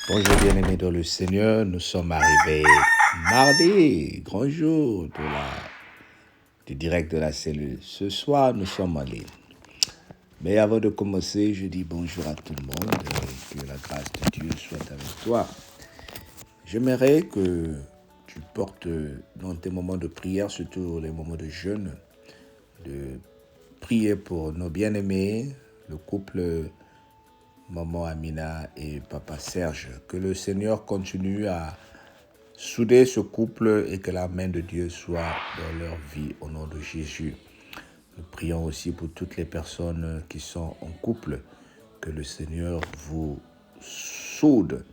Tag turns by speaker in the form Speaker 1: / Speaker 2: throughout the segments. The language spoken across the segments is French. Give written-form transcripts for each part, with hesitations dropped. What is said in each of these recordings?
Speaker 1: Bonjour bien-aimés dans le Seigneur, nous sommes arrivés mardi, grand jour du direct de la cellule. Ce soir, nous sommes en ligne. Mais avant de commencer, je dis bonjour à tout le monde et que la grâce de Dieu soit avec toi. J'aimerais que tu portes dans tes moments de prière, surtout les moments de jeûne, de prier pour nos bien-aimés, le couple Maman Amina et Papa Serge. Que le Seigneur continue à souder ce couple et que la main de Dieu soit dans leur vie au nom de Jésus. Nous prions aussi pour toutes les personnes qui sont en couple, que le Seigneur vous soude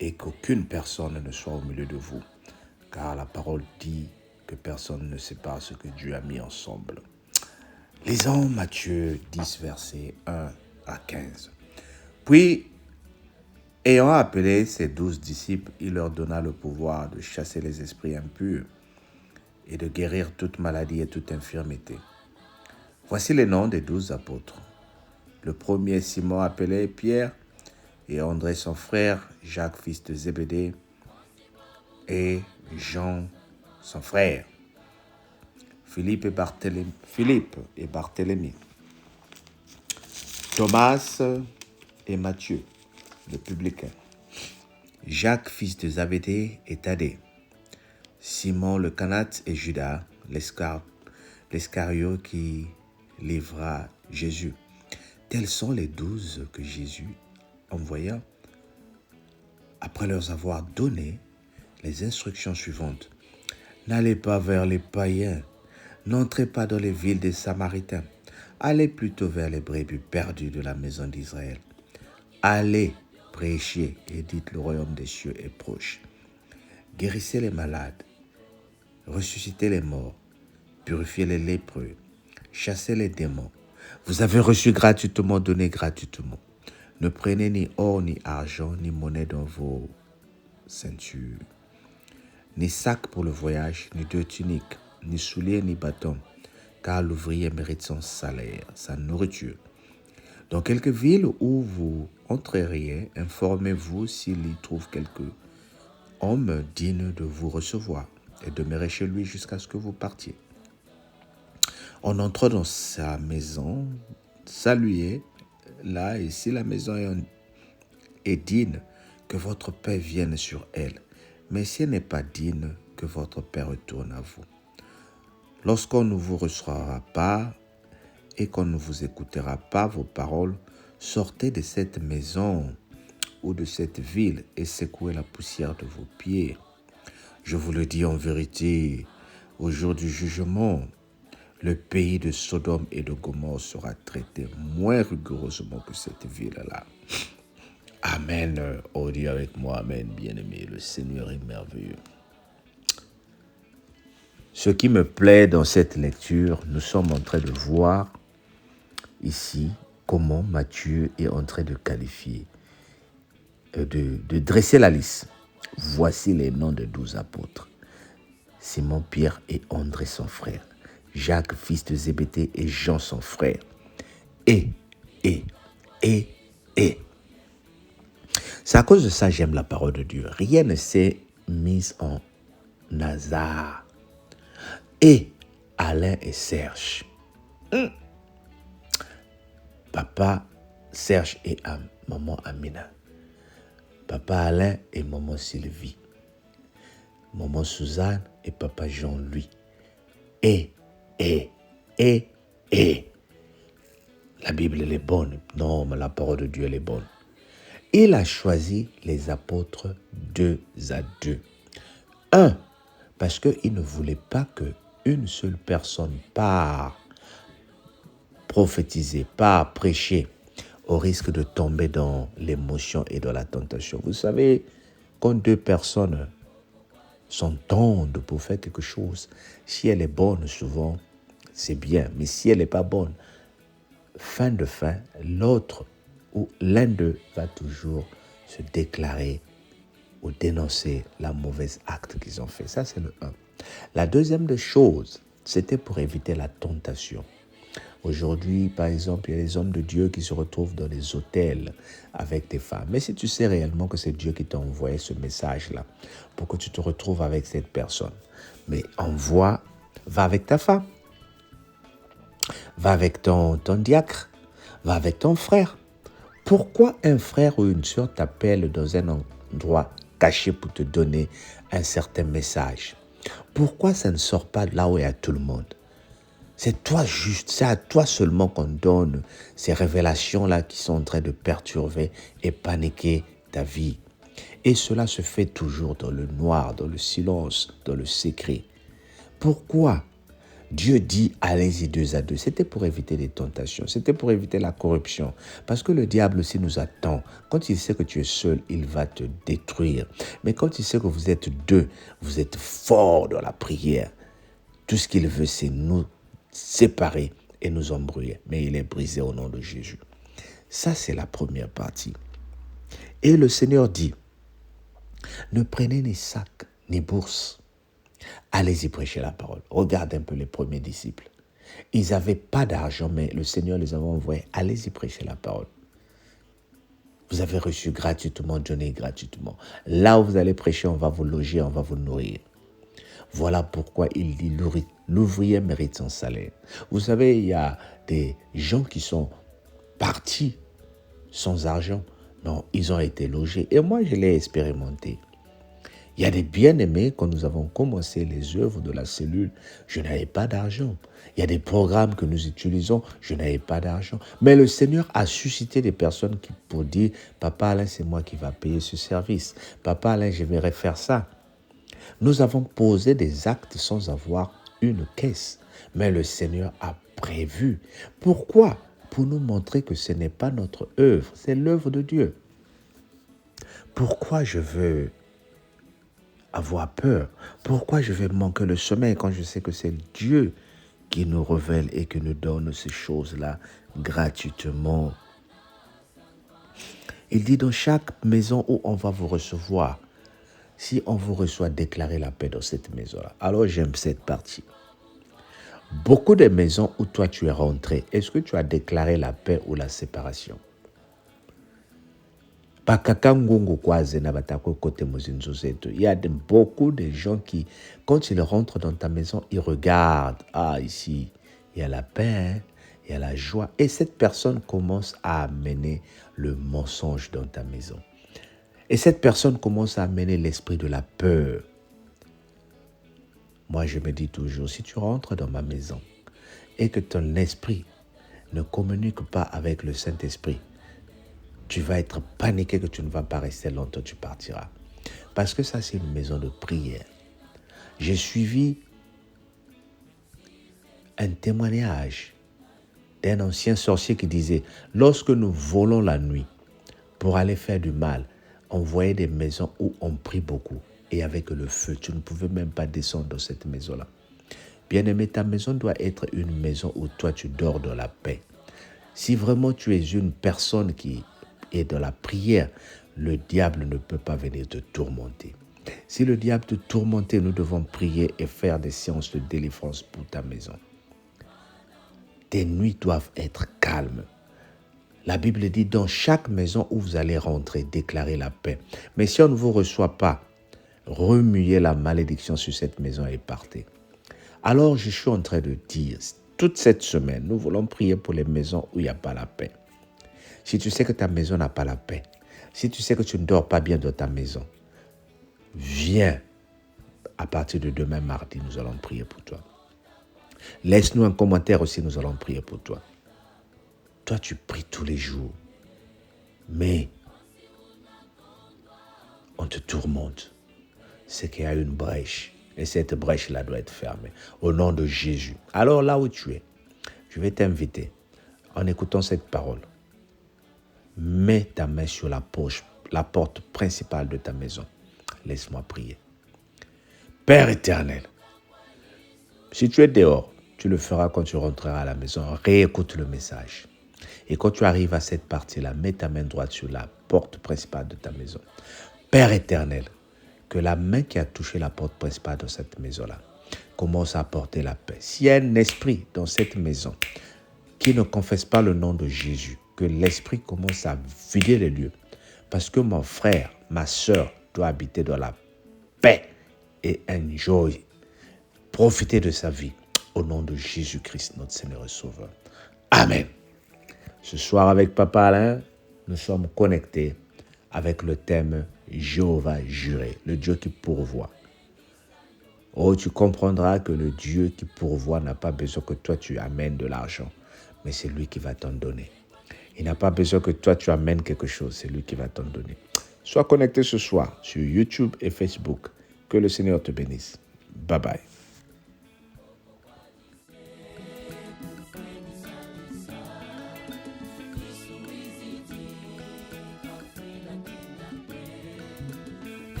Speaker 1: et qu'aucune personne ne soit au milieu de vous, car la parole dit que personne ne sépare ce que Dieu a mis ensemble. Lisons Matthieu 10, versets 1 à 15. Puis, ayant appelé ses 12 disciples, il leur donna le pouvoir de chasser les esprits impurs et de guérir toute maladie et toute infirmité. Voici les noms des 12 apôtres. Le premier, Simon, appelé Pierre, et André son frère, Jacques fils de Zébédée, et Jean son frère, Philippe et Barthélemy, Thomas et Matthieu, le publicain, Jacques fils de Zébédée et Thaddée, Simon le Canate et Judas, l'Iscariote qui livra Jésus. Tels sont les 12 que Jésus envoya après leur avoir donné les instructions suivantes. N'allez pas vers les païens, n'entrez pas dans les villes des Samaritains, allez plutôt vers les brebis perdues de la maison d'Israël. Allez, prêchez et dites le royaume des cieux est proche. Guérissez les malades, ressuscitez les morts, purifiez les lépreux, chassez les démons. Vous avez reçu gratuitement, donnez gratuitement. Ne prenez ni or, ni argent, ni monnaie dans vos ceintures, ni sac pour le voyage, ni deux tuniques, ni souliers, ni bâton, car l'ouvrier mérite son salaire, sa nourriture. Dans quelque ville où vous entreriez, informez-vous s'il y trouve quelque homme digne de vous recevoir et demeurez chez lui jusqu'à ce que vous partiez. En entrant dans sa maison, saluez-la, et si la maison est digne, que votre paix vienne sur elle. Mais si elle n'est pas digne, que votre paix retourne à vous. Lorsqu'on ne vous recevra pas et qu'on ne vous écoutera pas vos paroles, sortez de cette maison ou de cette ville et secouez la poussière de vos pieds. Je vous le dis en vérité, au jour du jugement, le pays de Sodome et de Gomorrhe sera traité moins rigoureusement que cette ville-là. Amen. Oh, dis avec moi, amen, bien-aimé. Le Seigneur est merveilleux. Ce qui me plaît dans cette lecture, nous sommes en train de voir ici comment Matthieu est en train de qualifier, de dresser la liste. Voici les noms des 12 apôtres. Simon, Pierre et André son frère. Jacques, fils de Zébédée, et Jean, son frère. Et. C'est à cause de ça que j'aime la parole de Dieu. Rien ne s'est mis en hasard. Et Alain et Serge. Papa Serge et maman Amina. Papa Alain et maman Sylvie. Maman Suzanne et papa Jean-Louis. Et. La Bible, elle est bonne. Non, mais la parole de Dieu, elle est bonne. Il a choisi les apôtres 2 à 2. 1, parce qu'il ne voulait pas qu'une seule personne part prophétiser, part prêcher, au risque de tomber dans l'émotion et dans la tentation. Vous savez, quand 2 personnes s'entendent pour faire quelque chose, si elle est bonne, souvent, c'est bien. Mais si elle n'est pas bonne, fin, l'autre ou l'un d'eux va toujours se déclarer ou dénoncer la mauvaise acte qu'ils ont fait. Ça, c'est le 1. La deuxième des choses, c'était pour éviter la tentation. Aujourd'hui, par exemple, il y a des hommes de Dieu qui se retrouvent dans des hôtels avec des femmes. Mais si tu sais réellement que c'est Dieu qui t'a envoyé ce message-là pour que tu te retrouves avec cette personne, mais va avec ta femme, va avec ton diacre, va avec ton frère. Pourquoi un frère ou une sœur t'appelle dans un endroit caché pour te donner un certain message? Pourquoi ça ne sort pas de là où il y a tout le monde? C'est toi juste, c'est à toi seulement qu'on donne ces révélations-là qui sont en train de perturber et paniquer ta vie. Et cela se fait toujours dans le noir, dans le silence, dans le secret. Pourquoi Dieu dit allez-y 2 à 2? C'était pour éviter les tentations, c'était pour éviter la corruption. Parce que le diable aussi nous attend. Quand il sait que tu es seul, il va te détruire. Mais quand il sait que vous êtes 2, vous êtes forts dans la prière. Tout ce qu'il veut, c'est nous séparer et nous embrouiller. Mais il est brisé au nom de Jésus. Ça, c'est la première partie. Et le Seigneur dit, ne prenez ni sac, ni bourse. Allez-y prêcher la parole. Regarde un peu les premiers disciples. Ils n'avaient pas d'argent, mais le Seigneur les avait envoyés. Allez-y prêcher la parole. Vous avez reçu gratuitement, donné gratuitement. Là où vous allez prêcher, on va vous loger, on va vous nourrir. Voilà pourquoi il dit l'ouvrier mérite son salaire. Vous savez, il y a des gens qui sont partis sans argent. Non, ils ont été logés. Et moi, je l'ai expérimenté. Il y a des bien-aimés, quand nous avons commencé les œuvres de la cellule, je n'avais pas d'argent. Il y a des programmes que nous utilisons, je n'avais pas d'argent. Mais le Seigneur a suscité des personnes qui pour dire, Papa Alain, c'est moi qui va payer ce service. Papa Alain, je vais faire ça. Nous avons posé des actes sans avoir une caisse. Mais le Seigneur a prévu. Pourquoi? Pour nous montrer que ce n'est pas notre œuvre, c'est l'œuvre de Dieu. Pourquoi je veux avoir peur? Pourquoi je vais manquer le sommeil quand je sais que c'est Dieu qui nous révèle et qui nous donne ces choses-là gratuitement? Il dit dans chaque maison où on va vous recevoir, si on vous reçoit, déclarez la paix dans cette maison-là. Alors j'aime cette partie. Beaucoup de maisons où toi tu es rentré, est-ce que tu as déclaré la paix ou la séparation? Il y a beaucoup de gens qui, quand ils rentrent dans ta maison, ils regardent. Ah, ici, il y a la paix, il y a la joie. Et cette personne commence à amener le mensonge dans ta maison. Et cette personne commence à amener l'esprit de la peur. Moi, je me dis toujours, si tu rentres dans ma maison et que ton esprit ne communique pas avec le Saint-Esprit, tu vas être paniqué que tu ne vas pas rester longtemps, tu partiras. Parce que ça, c'est une maison de prière. J'ai suivi un témoignage d'un ancien sorcier qui disait, lorsque nous volons la nuit pour aller faire du mal, on voyait des maisons où on prie beaucoup. Et avec le feu, tu ne pouvais même pas descendre dans cette maison-là. Bien-aimé, ta maison doit être une maison où toi, tu dors dans la paix. Si vraiment tu es une personne qui est dans la prière, le diable ne peut pas venir te tourmenter. Si le diable te tourmente, nous devons prier et faire des séances de délivrance pour ta maison. Tes nuits doivent être calmes. La Bible dit, dans chaque maison où vous allez rentrer, déclarez la paix. Mais si on ne vous reçoit pas, remuez la malédiction sur cette maison et partez. Alors, je suis en train de dire, toute cette semaine, nous voulons prier pour les maisons où il n'y a pas la paix. Si tu sais que ta maison n'a pas la paix, si tu sais que tu ne dors pas bien dans ta maison, viens. À partir de demain, mardi, nous allons prier pour toi. Laisse-nous un commentaire aussi, nous allons prier pour toi. Toi, tu pries tous les jours, mais on te tourmente. C'est qu'il y a une brèche, et cette brèche-là doit être fermée, au nom de Jésus. Alors là où tu es, je vais t'inviter, en écoutant cette parole, mets ta main sur la porte principale de ta maison. Laisse-moi prier. Père éternel, si tu es dehors, tu le feras quand tu rentreras à la maison. Réécoute le message. Et quand tu arrives à cette partie-là, mets ta main droite sur la porte principale de ta maison. Père éternel, que la main qui a touché la porte principale de cette maison-là commence à apporter la paix. S'il y a un esprit dans cette maison qui ne confessent pas le nom de Jésus, que l'Esprit commence à vider les lieux. Parce que mon frère, ma soeur doit habiter dans la paix et enjoy. Profiter de sa vie au nom de Jésus-Christ, notre Seigneur et Sauveur. Amen. Ce soir avec Papa Alain, nous sommes connectés avec le thème Jéhovah Jireh, le Dieu qui pourvoit. Oh, tu comprendras que le Dieu qui pourvoit n'a pas besoin que toi tu amènes de l'argent, mais c'est lui qui va t'en donner. Il n'a pas besoin que toi tu amènes quelque chose, c'est lui qui va t'en donner. Sois connecté ce soir sur YouTube et Facebook. Que le Seigneur te bénisse. Bye bye.